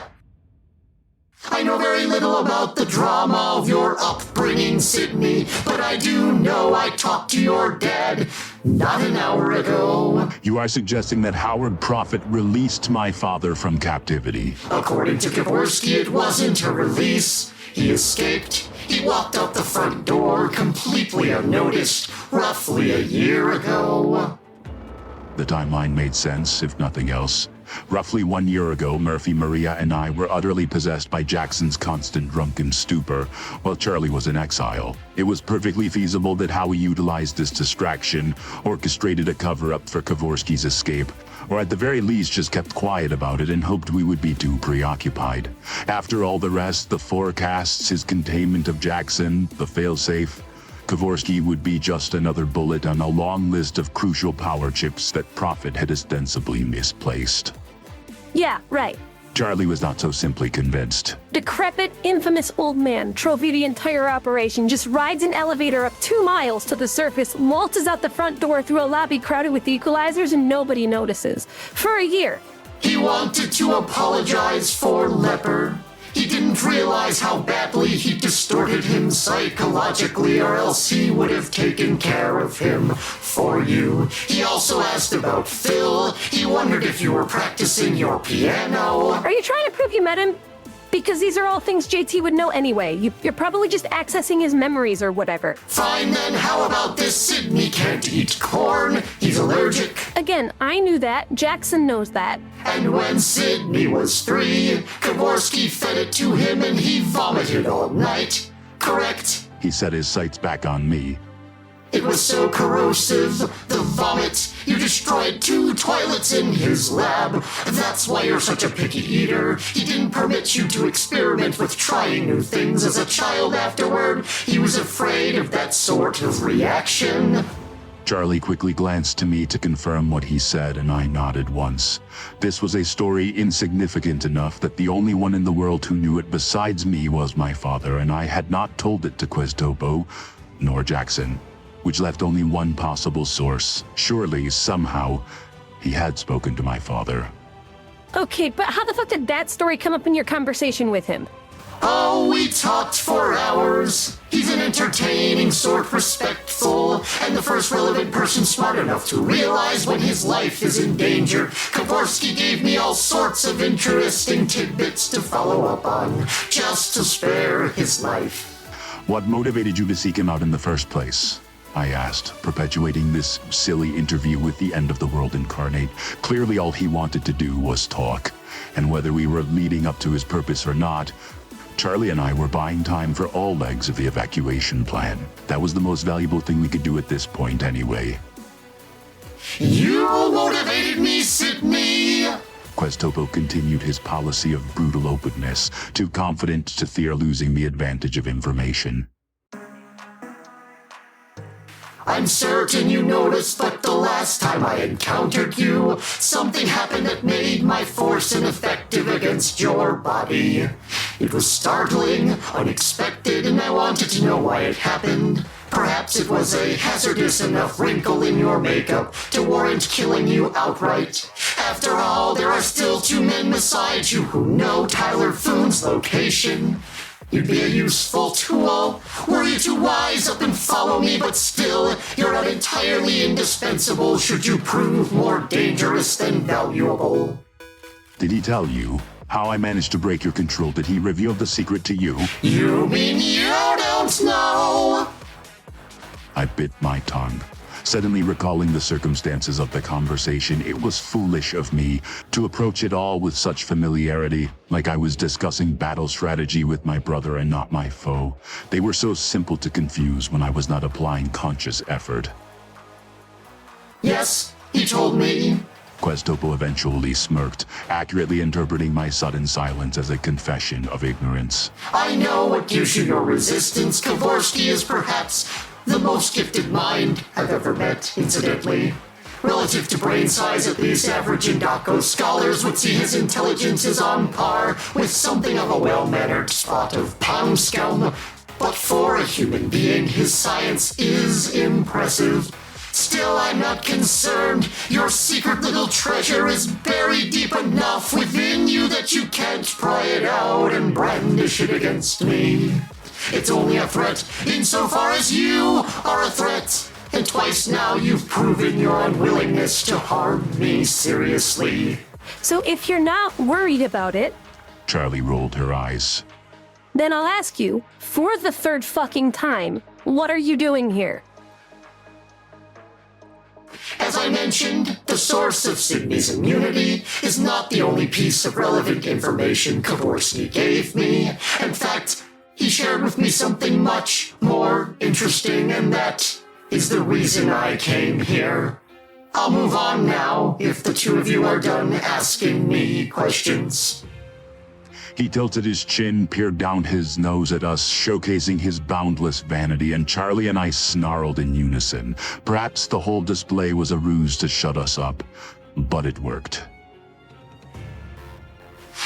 D: I know very little about the drama of your upbringing, Cidney, but I do know I talked to your dad not an hour ago.
C: You are suggesting that Howard Prophet released my father from captivity.
D: According to Kovorski, it wasn't a release. He escaped. He walked out the front door completely unnoticed, roughly a year ago.
C: The timeline made sense, if nothing else. Roughly 1 year ago, Murphy, Maria, and I were utterly possessed by Jackson's constant drunken stupor, while Charlie was in exile. It was perfectly feasible that Howie utilized this distraction, orchestrated a cover-up for Kovorski's escape, or at the very least just kept quiet about it and hoped we would be too preoccupied. After all the rest, the forecasts, his containment of Jackson, the failsafe, Kovorski would be just another bullet on a long list of crucial power chips that Prophet had ostensibly misplaced.
E: Yeah, right.
C: Charlie was not so simply convinced.
E: Decrepit, infamous old man, trophy the entire operation, just rides an elevator up 2 miles to the surface, waltzes out the front door through a lobby crowded with equalizers, and nobody notices. For a year.
D: He wanted to apologize for Leopard. He didn't realize how badly he distorted him psychologically, or else he would have taken care of him for you. He also asked about Phil. He wondered if you were practicing your piano.
E: Are you trying to prove you met him? Because these are all things JT would know anyway. You're probably just accessing his memories or whatever.
D: Fine then, how about this? Cidney can't eat corn. He's allergic.
E: Again, I knew that. Jackson knows that.
D: And when Cidney was 3, Kovorski fed it to him and he vomited all night. Correct?
C: He set his sights back on me.
D: It was so corrosive, the vomit. You destroyed 2 toilets in his lab. That's why you're such a picky eater. He didn't permit you to experiment with trying new things as a child afterward. He was afraid of that sort of reaction.
C: Charlie quickly glanced to me to confirm what he said, and I nodded once. This was a story insignificant enough that the only one in the world who knew it besides me was my father, and I had not told it to Queztopo, nor Jackson, which left only one possible source. Surely, somehow, he had spoken to my father.
E: Okay, but how the fuck did that story come up in your conversation with him?
D: Oh, we talked for hours. He's an entertaining sort, respectful, and the first relevant person smart enough to realize when his life is in danger. Kovorski gave me all sorts of interesting tidbits to follow up on, just to spare his life.
C: What motivated you to seek him out in the first place? I asked, perpetuating this silly interview with the end of the world incarnate. Clearly all he wanted to do was talk, and whether we were leading up to his purpose or not, Charlie and I were buying time for all legs of the evacuation plan. That was the most valuable thing we could do at this point anyway.
D: You motivated me, Cidney!
C: Queztopo continued his policy of brutal openness, too confident to fear losing the advantage of information.
D: I'm certain you noticed that the last time I encountered you, something happened that made my force ineffective against your body. It was startling, unexpected, and I wanted to know why it happened. Perhaps it was a hazardous enough wrinkle in your makeup to warrant killing you outright. After all, there are still 2 men beside you who know Tyler Foon's location. You'd be a useful tool. Were you to wise up and follow me, but still, you're not entirely indispensable should you prove more dangerous than valuable.
C: Did he tell you how I managed to break your control? Did he reveal the secret to you?
D: You mean you don't know?
C: I bit my tongue. Suddenly recalling the circumstances of the conversation, it was foolish of me to approach it all with such familiarity, like I was discussing battle strategy with my brother and not my foe. They were so simple to confuse when I was not applying conscious effort.
D: Yes, he told me.
C: Queztopo eventually smirked, accurately interpreting my sudden silence as a confession of ignorance.
D: I know what gives you your resistance. Kovorski is perhaps the most gifted mind I've ever met, incidentally. Relative to brain size, at least average Indako scholars would see his intelligence is on par with something of a well-mannered spot of pound scum. But for a human being, his science is impressive. Still, I'm not concerned. Your secret little treasure is buried deep enough within you that you can't pry it out and brandish it against me. It's only a threat insofar as you are a threat. And twice now you've proven your unwillingness to harm me seriously.
E: So if you're not worried about it,
C: Charlie rolled her eyes.
E: then I'll ask you, for the 3rd fucking time, what are you doing here?
D: As I mentioned, the source of Cidney's immunity is not the only piece of relevant information Kovorski gave me. In fact, he shared with me something much more interesting, and that is the reason I came here. I'll move on now, if the two of you are done asking me questions.
C: He tilted his chin, peered down his nose at us, showcasing his boundless vanity, and Charlie and I snarled in unison. Perhaps the whole display was a ruse to shut us up, but it worked.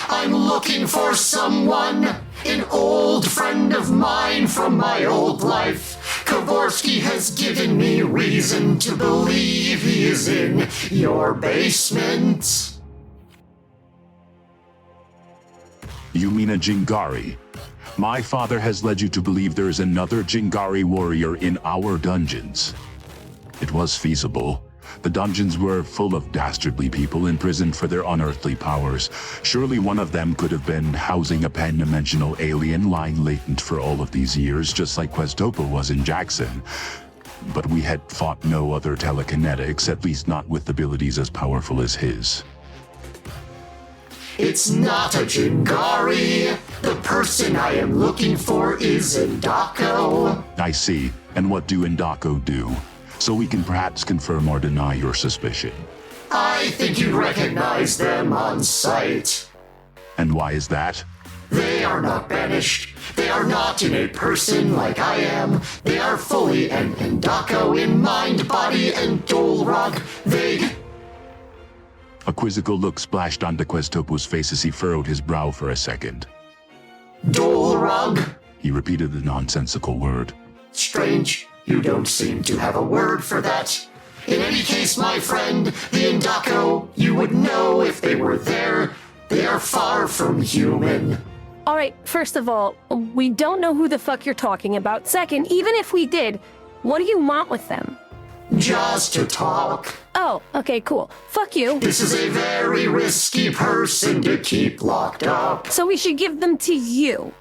D: I'm looking for someone, an old friend of mine from my old life. Kovorski has given me reason to believe he is in your basement.
C: You mean a Jingari? My father has led you to believe there is another Jingari warrior in our dungeons. It was feasible. The dungeons were full of dastardly people imprisoned for their unearthly powers. Surely one of them could have been housing a pan-dimensional alien lying latent for all of these years, just like Queztopo was in Jackson. But we had fought no other telekinetics, at least not with abilities as powerful as his.
D: It's not a Jingari. The person I am looking for is Indako.
C: I see. And what do Indako do? So we can perhaps confirm or deny your suspicion.
D: I think you'd recognize them on sight.
C: And why is that?
D: They are not banished. They are not in a person like I am. They are fully an Indako in mind, body, and Dolrog.
C: A quizzical look splashed onto Queztopo's face as he furrowed his brow for a second.
D: Dolrog?
C: He repeated the nonsensical word.
D: Strange. You don't seem to have a word for that. In any case, my friend, the Indako, you would know if they were there. They are far from human.
E: Alright, first of all, we don't know who the fuck you're talking about. Second, even if we did, what do you want with them?
D: Just to talk.
E: Oh, okay, cool. Fuck you.
D: This is a very risky person to keep locked up.
E: So we should give them to you.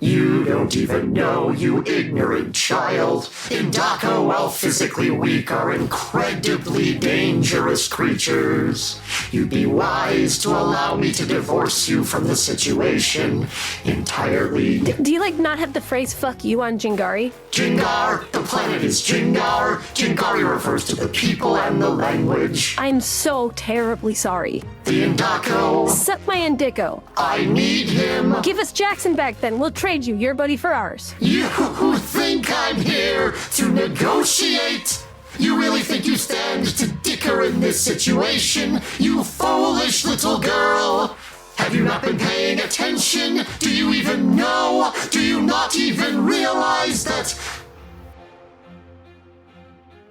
D: You don't even know, you ignorant child. Indako, while physically weak, are incredibly dangerous creatures. You'd be wise to allow me to divorce you from the situation entirely.
E: Do you, not have the phrase fuck you on Jingari?
D: Jingar, the planet is Jingar. Jingari refers to the people and the language.
E: I'm so terribly sorry.
D: The Indako.
E: Suck my Indico.
D: I need him.
E: Give us Jackson back then. We'll trade you your buddy for ours.
D: You think I'm here to negotiate? You really think you stand to dicker in this situation? You foolish little girl. Have you not been paying attention? Do you even know? Do you not even realize that?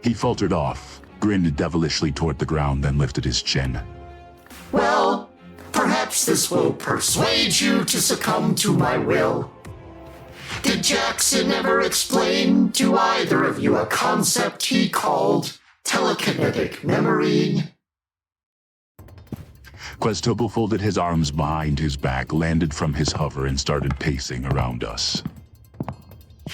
C: He faltered off, grinned devilishly toward the ground, then lifted his chin.
D: Well, perhaps this will persuade you to succumb to my will. Did Jackson ever explain to either of you a concept he called telekinetic memory?
C: Queztopo folded his arms behind his back, landed from his hover, and started pacing around us.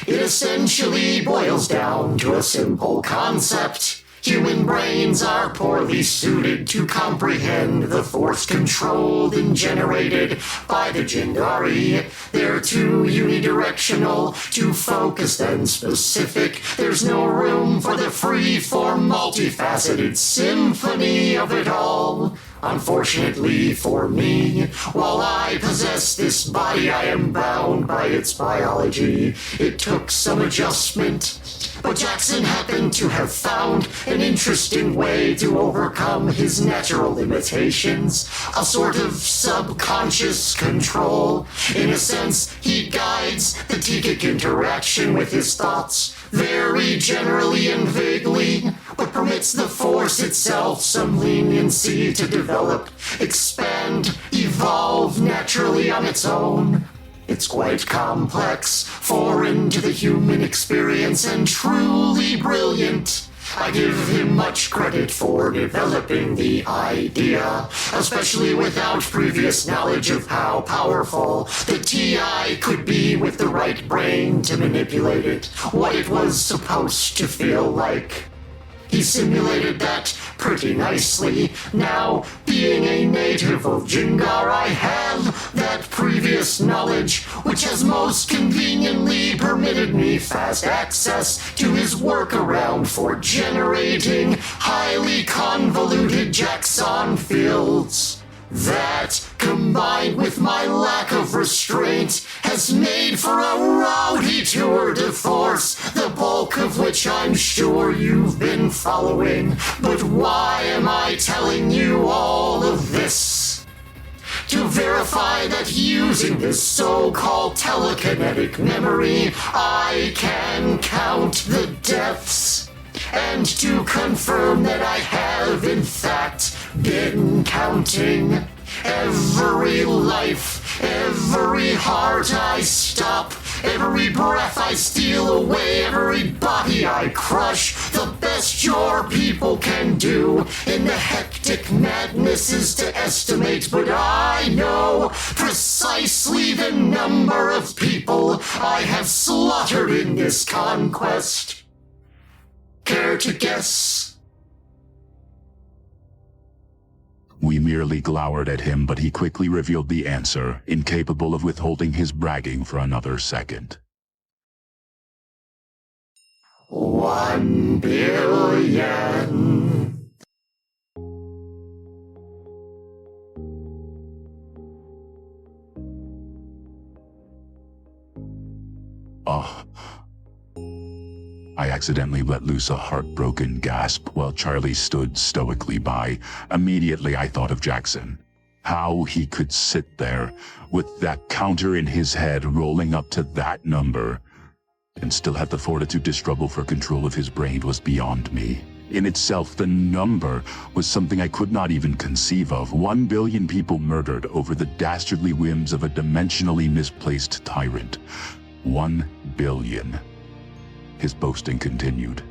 D: It essentially boils down to a simple concept. Human brains are poorly suited to comprehend the force controlled and generated by the Jingari. They're too unidirectional, too focused and specific. There's no room for the free-form, multifaceted symphony of it all. Unfortunately for me, while I possess this body, I am bound by its biology. It took some adjustment. But Jackson happened to have found an interesting way to overcome his natural limitations, a sort of subconscious control. In a sense, he guides the Tikic interaction with his thoughts, very generally and vaguely, but permits the force itself some leniency to develop, expand, evolve naturally on its own. It's quite complex, foreign to the human experience, and truly brilliant. I give him much credit for developing the idea, especially without previous knowledge of how powerful the TI could be with the right brain to manipulate it, what it was supposed to feel like. He simulated that pretty nicely. Now, being a native of Jingar, I have that previous knowledge, which has most conveniently permitted me fast access to his workaround for generating highly convoluted Jackson fields. That, combined with my lack of restraint, has made for a rowdy tour de force, the bulk of which I'm sure you've been following. But why am I telling you all of this? To verify that using this so-called telekinetic memory, I can count the deaths. And to confirm that I have, in fact, been counting every life, every heart I stop, every breath I steal away, every body I crush. The best your people can do in the hectic madness is to estimate, but I know precisely the number of people I have slaughtered in this conquest. Care to guess?
C: We merely glowered at him, but he quickly revealed the answer, incapable of withholding his bragging for another second.
D: 1 billion.
C: I accidentally let loose a heartbroken gasp while Charlie stood stoically by. Immediately I thought of Jackson. How he could sit there with that counter in his head rolling up to that number and still have the fortitude to struggle for control of his brain was beyond me. In itself, the number was something I could not even conceive of. 1 billion people murdered over the dastardly whims of a dimensionally misplaced tyrant. 1 billion. His boasting continued.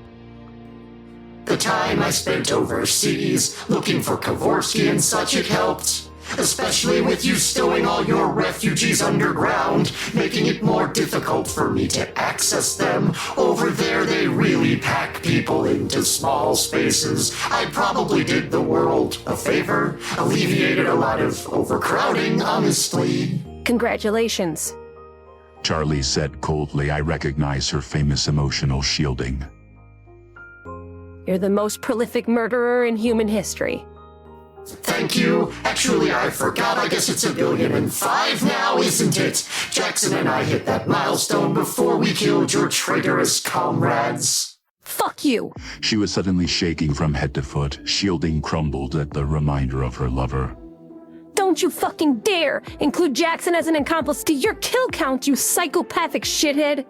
D: The time I spent overseas looking for Kovorski and such, it helped. Especially with you stowing all your refugees underground, making it more difficult for me to access them. Over there, they really pack people into small spaces. I probably did the world a favor, alleviated a lot of overcrowding, honestly.
E: Congratulations.
C: Charlie said coldly. I recognized her famous emotional shielding.
E: You're the most prolific murderer in human history.
D: Thank you. Actually, I forgot. I guess it's 1,000,000,005 now, isn't it? Jackson and I hit that milestone before we killed your traitorous comrades.
E: Fuck you!
C: She was suddenly shaking from head to foot. Shielding crumbled at the reminder of her lover.
E: Don't you fucking dare include Jackson as an accomplice to your kill count, you psychopathic shithead!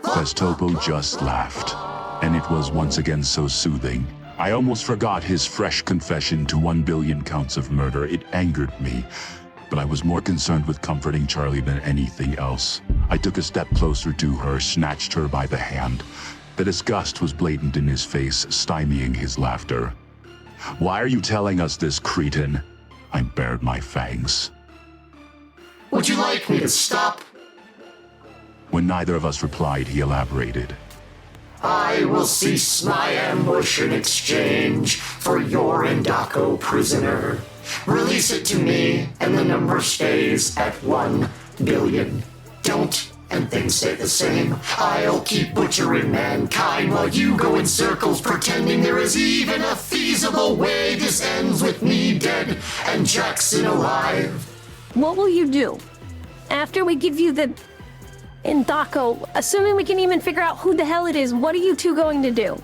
C: Queztopo just laughed, and it was once again so soothing. I almost forgot his fresh confession to 1 billion counts of murder. It angered me, but I was more concerned with comforting Charlie than anything else. I took a step closer to her, snatched her by the hand. The disgust was blatant in his face, stymieing his laughter. Why are you telling us this, cretin? I bared my fangs.
D: Would you like me to stop?
C: When neither of us replied, he elaborated.
D: I will cease my ambush in exchange for your Endako prisoner. Release it to me, and the number stays at 1 billion. Don't, and things stay the same. I'll keep butchering mankind while you go in circles pretending there is even a feasible way this ends with me dead and Jackson alive.
E: What will you do? After we give you the Endako, assuming we can even figure out who the hell it is, what are you two going to do?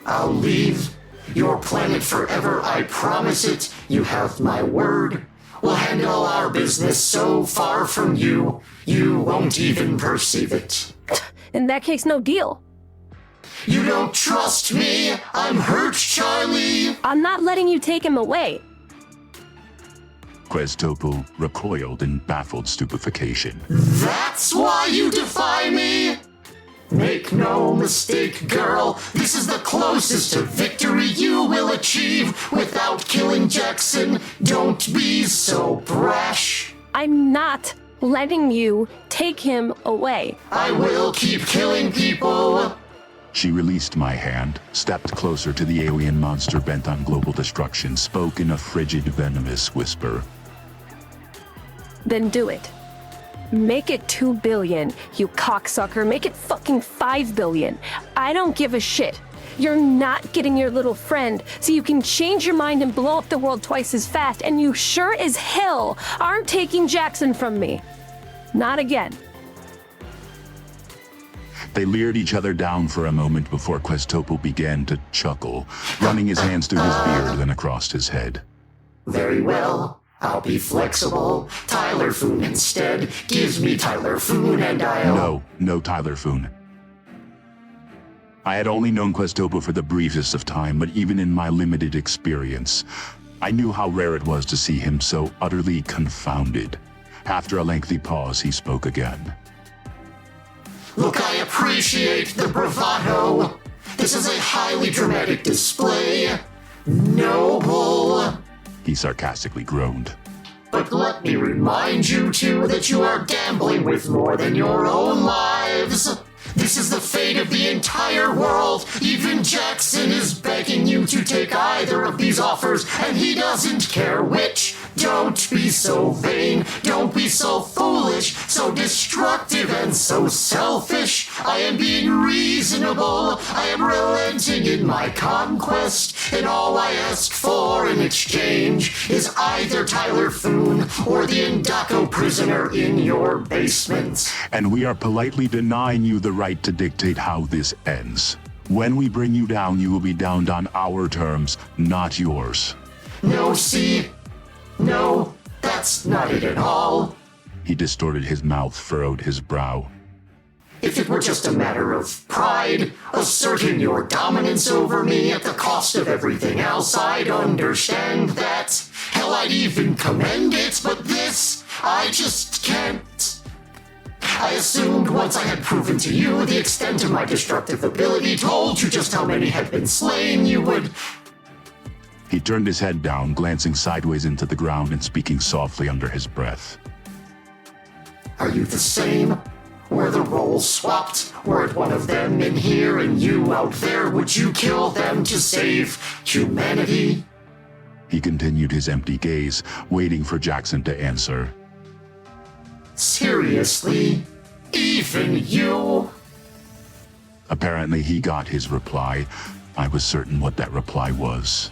D: I'll leave your planet forever, I promise it. You have my word. We'll handle our business so far from you, you won't even perceive it.
E: In that case, no deal.
D: You don't trust me? I'm hurt, Charlie.
E: I'm not letting you take him away.
C: Queztopo recoiled in baffled stupefaction.
D: That's why you defy me? Make no mistake, girl. This is the closest to victory you will achieve without killing Jackson. Don't be so brash.
E: I'm not letting you take him away.
D: I will keep killing people.
C: She released my hand, stepped closer to the alien monster bent on global destruction, spoke in a frigid, venomous whisper.
E: Then do it. Make it 2 billion, you cocksucker. Make it fucking 5 billion. I don't give a shit. You're not getting your little friend, so you can change your mind and blow up the world twice as fast, and you sure as hell aren't taking Jackson from me. Not again.
C: They leered each other down for a moment before Queztopo began to chuckle, running his hands through his beard then across his head.
D: Very well. I'll be flexible. Tyler Foon instead. Gives me Tyler Foon and I'll...
C: No Tyler Foon. I had only known Queztopo for the briefest of time, but even in my limited experience, I knew how rare it was to see him so utterly confounded. After a lengthy pause, he spoke again.
D: Look, I appreciate the bravado. This is a highly dramatic display. Noble.
C: He sarcastically groaned.
D: But let me remind you, too, that you are gambling with more than your own lives. This is the fate of the entire world. Even Jackson is begging you to take either of these offers, and he doesn't care which. Don't be so vain. Don't be so foolish, so destructive, and so selfish. I am being reasonable. I am relenting in my conquest, and all I ask for in exchange is either Tyler Foon or the Endako prisoner in your basement.
C: And we are politely denying you the right to dictate how this ends. When we bring you down, you will be downed on our terms, not yours.
D: No, see? No, that's not it at all.
C: He distorted his mouth, furrowed his brow.
D: If it were just a matter of pride, asserting your dominance over me at the cost of everything else, I'd understand that. Hell, I'd even commend it, but this, I just can't. I assumed once I had proven to you the extent of my destructive ability, told you just how many had been slain, you would...
C: He turned his head down, glancing sideways into the ground and speaking softly under his breath.
D: Are you the same? Were the roles swapped? Were it one of them in here and you out there? Would you kill them to save humanity?
C: He continued his empty gaze, waiting for Jackson to answer.
D: Seriously? Even you?
C: Apparently he got his reply. I was certain what that reply was.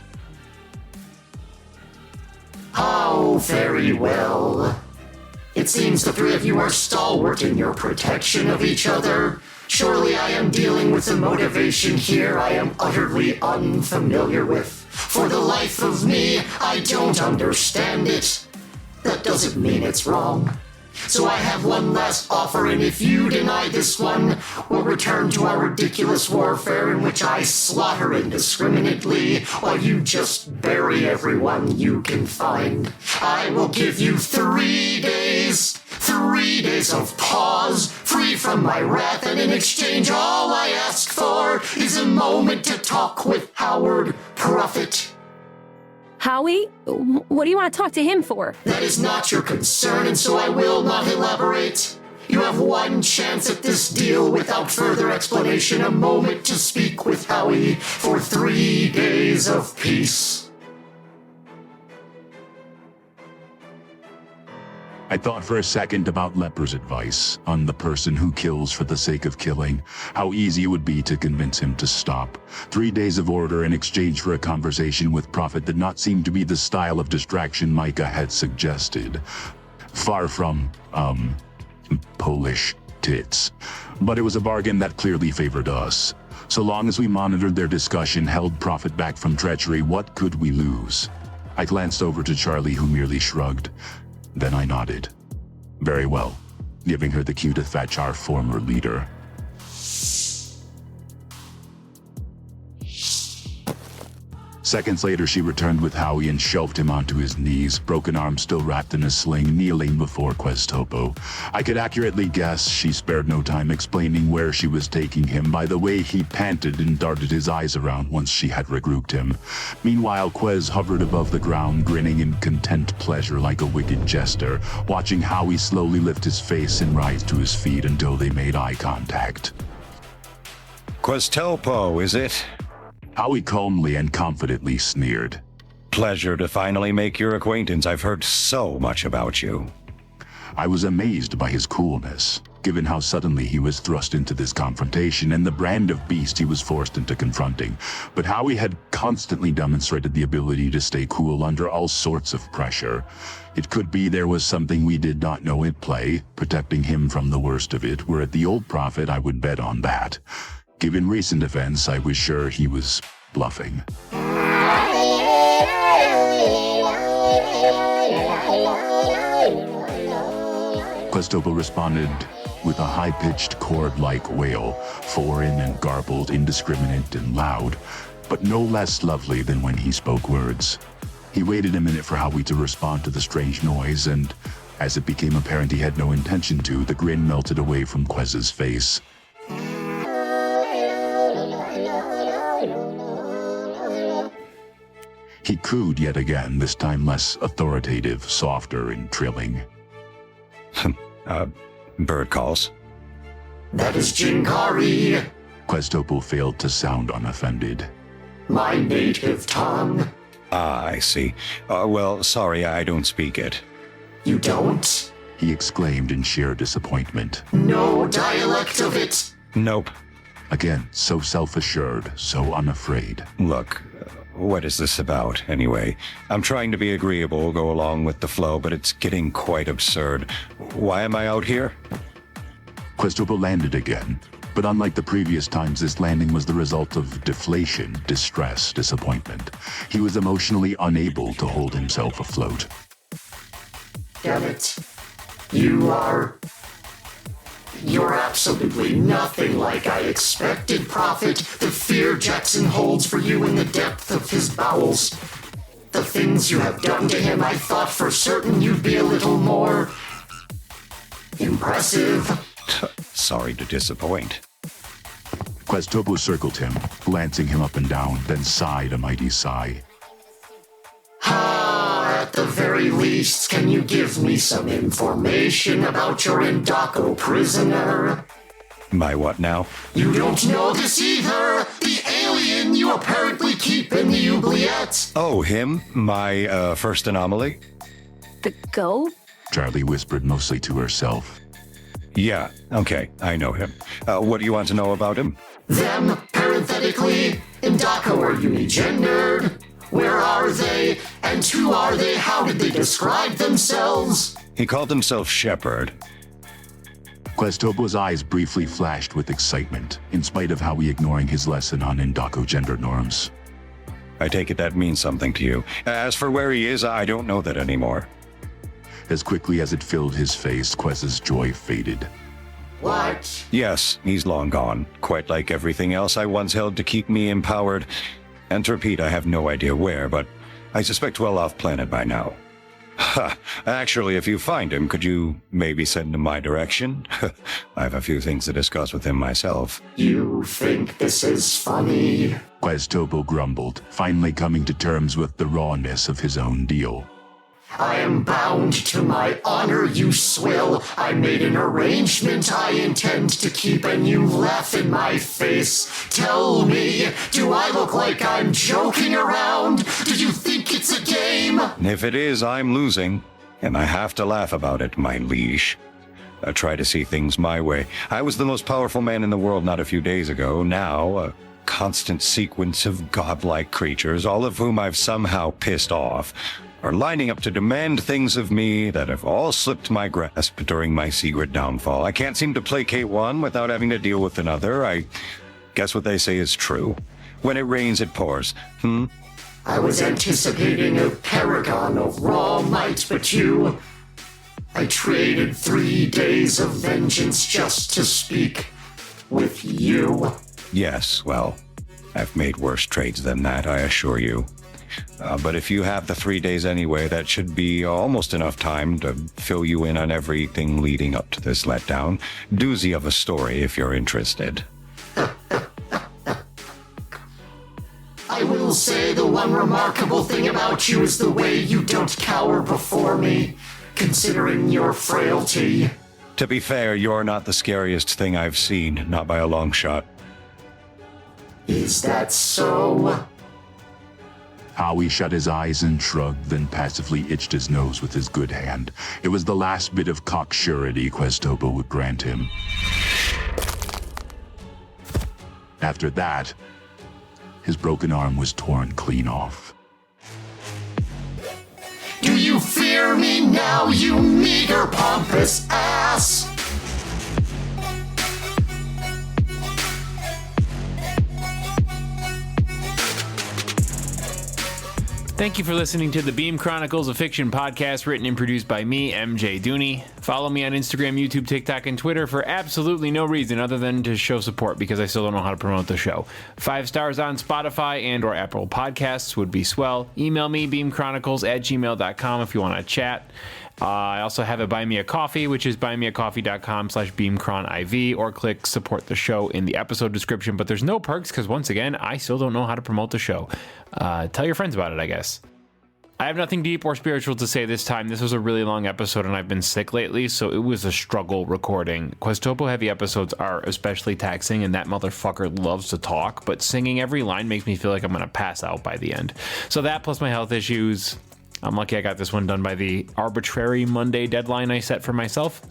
D: Oh, very well. It seems the three of you are stalwart in your protection of each other. Surely I am dealing with a motivation here I am utterly unfamiliar with. For the life of me, I don't understand it. That doesn't mean it's wrong. So I have one last offer, and if you deny this one, we'll return to our ridiculous warfare in which I slaughter indiscriminately while you just bury everyone you can find. I will give you 3 days. 3 days of pause, free from my wrath, and in exchange all I ask for is a moment to talk with Howard Prophet.
E: Howie? What do you want to talk to him for?
D: That is not your concern, and so I will not elaborate. You have one chance at this deal without further explanation, a moment to speak with Howie for 3 days of peace.
C: I thought for a second about Leper's advice on the person who kills for the sake of killing, how easy it would be to convince him to stop. 3 days of order in exchange for a conversation with Prophet did not seem to be the style of distraction Micah had suggested. Far from, Polish tits. But it was a bargain that clearly favored us. So long as we monitored their discussion, held Prophet back from treachery, what could we lose? I glanced over to Charlie, who merely shrugged. Then I nodded. Very well, giving her the cue to fetch our former leader. Seconds later, she returned with Howie and shoved him onto his knees, broken arm still wrapped in a sling, kneeling before Queztopo. I could accurately guess she spared no time explaining where she was taking him by the way he panted and darted his eyes around once she had regrouped him. Meanwhile, Quez hovered above the ground, grinning in content pleasure like a wicked jester, watching Howie slowly lift his face and rise to his feet until they made eye contact.
I: Queztopo, is it?
C: Howie calmly and confidently sneered.
I: Pleasure to finally make your acquaintance. I've heard so much about you.
C: I was amazed by his coolness, given how suddenly he was thrust into this confrontation and the brand of beast he was forced into confronting. But Howie had constantly demonstrated the ability to stay cool under all sorts of pressure. It could be there was something we did not know at play, protecting him from the worst of it. Were at the Old Prophet, I would bet on that. Given recent events, I was sure he was bluffing. Queztopo responded with a high-pitched chord-like wail, foreign and garbled, indiscriminate and loud, but no less lovely than when he spoke words. He waited a minute for Howie to respond to the strange noise, and as it became apparent he had no intention to, the grin melted away from Quez's face. He cooed yet again, this time less authoritative, softer and trilling.
I: Bird calls.
D: That is Jinkari,
C: Queztopo failed to sound unoffended.
D: my native tongue.
I: Ah, I see. Well, sorry, I don't speak it.
D: You don't?
C: He exclaimed in sheer disappointment.
D: No dialect of it?
I: Nope.
C: Again, so self-assured, so unafraid.
I: Look, what is this about, anyway? I'm trying to be agreeable, go along with the flow, but it's getting quite absurd. Why am I out here?
C: Queztopo landed again, but unlike the previous times, this landing was the result of deflation, distress, disappointment. He was emotionally unable to hold himself afloat.
D: Damn it. You're absolutely nothing like I expected, Prophet. The fear Jackson holds for you in the depth of his bowels. The things you have done to him, I thought for certain you'd be a little more impressive.
I: Sorry to disappoint.
C: Queztopo circled him, glancing him up and down, then sighed a mighty sigh.
D: At the very least, can you give me some information about your Indako prisoner?
I: My what now?
D: You don't know this either! The alien you apparently keep in the oubliette!
I: Oh, him? My, first anomaly?
E: The goat?
C: Charlie whispered mostly to herself.
I: Yeah, okay, I know him. What do you want to know about him?
D: Them, parenthetically, Indako are unigendered. Where are they? And who are they? How did they describe themselves?
I: He called himself Shepherd.
C: Queztopo's eyes briefly flashed with excitement, in spite of Howie ignoring his lesson on Indako gender norms.
I: I take it that means something to you. As for where he is, I don't know that anymore.
C: As quickly as it filled his face, Quez's joy faded.
D: What?
I: Yes, he's long gone. Quite like everything else I once held to keep me empowered. And to repeat, I have no idea where, but I suspect well off planet by now. Ha! Actually, if you find him, could you maybe send him my direction? I have a few things to discuss with him myself.
D: You think this is funny?
C: Queztopo grumbled, finally coming to terms with the rawness of his own deal.
D: I am bound to my honor, you swill. I made an arrangement I intend to keep, and you laugh in my face. Tell me, do I look like I'm joking around? Do you think it's a game?
I: If it is, I'm losing, and I have to laugh about it, my liege. I try to see things my way. I was the most powerful man in the world not a few days ago. Now, a constant sequence of godlike creatures, all of whom I've somehow pissed off, are lining up to demand things of me that have all slipped my grasp during my secret downfall. I can't seem to placate one without having to deal with another. I guess what they say is true. When it rains, it pours.
D: I was anticipating a paragon of raw might, but I traded 3 days of vengeance just to speak with you.
I: Yes, well, I've made worse trades than that, I assure you. But if you have the 3 days anyway, that should be almost enough time to fill you in on everything leading up to this letdown. Doozy of a story if you're interested.
D: I will say the one remarkable thing about you is the way you don't cower before me, considering your frailty.
I: To be fair, you're not the scariest thing I've seen, not by a long shot.
D: Is that so?
C: Howie shut his eyes and shrugged, then passively itched his nose with his good hand. It was the last bit of cocksurety Queztopo would grant him. After that, his broken arm was torn clean off.
D: Do you fear me now, you meager, pompous ass?
A: Thank you for listening to the Beam Chronicles, a fiction podcast written and produced by me, MJ Dooney. Follow me on Instagram, YouTube, TikTok, and Twitter for absolutely no reason other than to show support because I still don't know how to promote the show. 5 stars on Spotify and or Apple Podcasts would be swell. Email me, beamchronicles@gmail.com if you want to chat. I also have a Buy Me a Coffee, which is buymeacoffee.com/beamchroniv, or click support the show in the episode description. But there's no perks because, once again, I still don't know how to promote the show. Tell your friends about it, I guess. I have nothing deep or spiritual to say this time. This was a really long episode and I've been sick lately, so it was a struggle recording. Queztopo heavy episodes are especially taxing and that motherfucker loves to talk, but singing every line makes me feel like I'm going to pass out by the end. So that plus my health issues, I'm lucky I got this one done by the arbitrary Monday deadline I set for myself.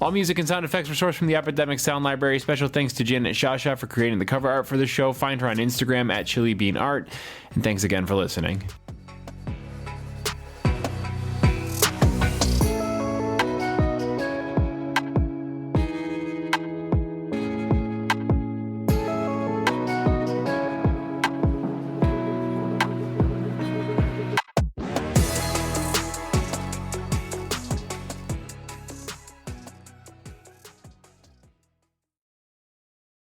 A: All music and sound effects were sourced from the Epidemic Sound Library. Special thanks to Janet Shasha for creating the cover art for the show. Find her on Instagram at ChiliBeanArt. And thanks again for listening.